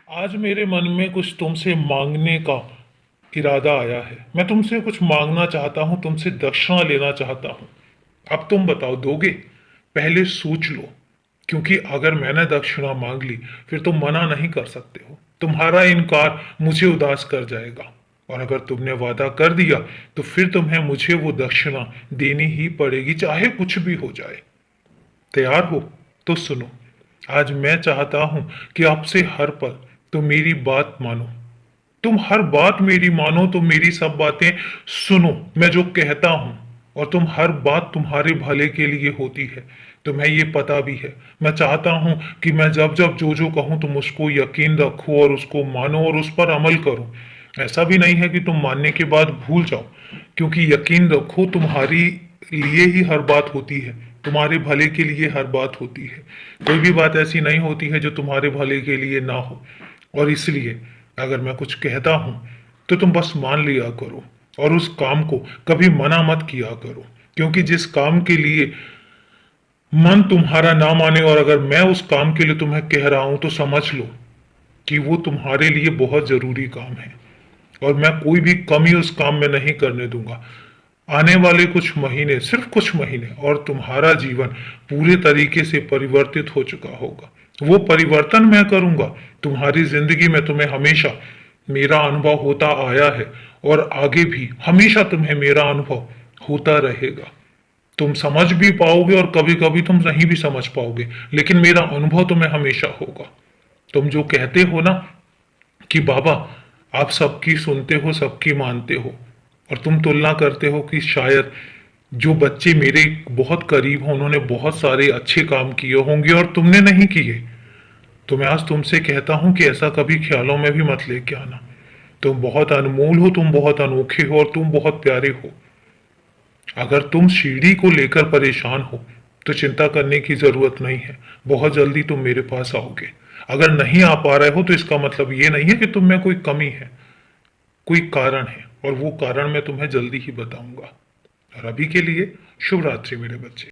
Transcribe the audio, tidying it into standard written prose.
आज मेरे मन में कुछ तुमसे मांगने का इरादा आया है। मैं तुमसे कुछ मांगना चाहता हूँ, तुमसे दक्षिणा लेना चाहता हूँ। अब तुम बताओ, दोगे? पहले सोच लो, क्योंकि अगर मैंने दक्षिणा मांग ली फिर तुम मना नहीं कर सकते हो। तुम्हारा इनकार मुझे उदास कर जाएगा, और अगर तुमने वादा कर दिया तो फिर तुम्हें मुझे वो दक्षिणा देनी ही पड़ेगी, चाहे कुछ भी हो जाए। तैयार हो? तो सुनो। आज मैं चाहता हूं कि आपसे हर पल तुम मेरी बात मानो। तुम हर बात मेरी मानो, तुम मेरी सब बातें सुनो मैं जो कहता हूं। और तुम हर बात तुम्हारे भले के लिए होती है, तुम्हें ये पता भी है। मैं चाहता हूं कि मैं जब जब जो जो कहूं तुम उसको यकीन रखो और उसको मानो और उस पर अमल करो। ऐसा भी नहीं है कि तुम मानने के बाद भूल जाओ, क्योंकि यकीन रखो, तुम्हारी लिए ही हर बात होती है, तुम्हारे भले के लिए हर बात होती है। कोई भी बात ऐसी नहीं होती है जो तुम्हारे भले के लिए ना हो। और इसलिए अगर मैं कुछ कहता हूं तो तुम बस मान लिया करो, और उस काम को कभी मना मत किया करो। क्योंकि जिस काम के लिए मन तुम्हारा ना माने, और अगर मैं उस काम के लिए तुम्हें कह रहा हूं, तो समझ लो कि वो तुम्हारे लिए बहुत जरूरी काम है, और मैं कोई भी कमी उस काम में नहीं करने दूंगा। आने वाले कुछ महीने, सिर्फ कुछ महीने, और तुम्हारा जीवन पूरे तरीके से परिवर्तित हो चुका होगा। वो परिवर्तन मैं करूंगा तुम्हारी जिंदगी में। तुम्हें हमेशा मेरा अनुभव होता आया है, और आगे भी हमेशा तुम्हें मेरा अनुभव होता रहेगा। तुम समझ भी पाओगे और कभी कभी तुम नहीं भी समझ पाओगे, लेकिन मेरा अनुभव तुम्हें हमेशा होगा। तुम जो कहते हो ना कि बाबा आप सबकी सुनते हो, सबकी मानते हो, और तुम तुलना करते हो कि शायद जो बच्चे मेरे बहुत करीब हो उन्होंने बहुत सारे अच्छे काम किए होंगे और तुमने नहीं किए, तो मैं आज तुमसे कहता हूं कि ऐसा कभी ख्यालों में भी मत लेके आना। तुम बहुत अनमोल हो, तुम बहुत अनोखे हो, और तुम बहुत प्यारे हो। अगर तुम सीढ़ी को लेकर परेशान हो तो चिंता करने की जरूरत नहीं है, बहुत जल्दी तुम मेरे पास आओगे। अगर नहीं आ पा रहे हो तो इसका मतलब ये नहीं है कि तुम में कोई कमी है, कोई कारण है, और वो कारण मैं तुम्हें जल्दी ही बताऊंगा। और अभी के लिए शुभ रात्रि मेरे बच्चे।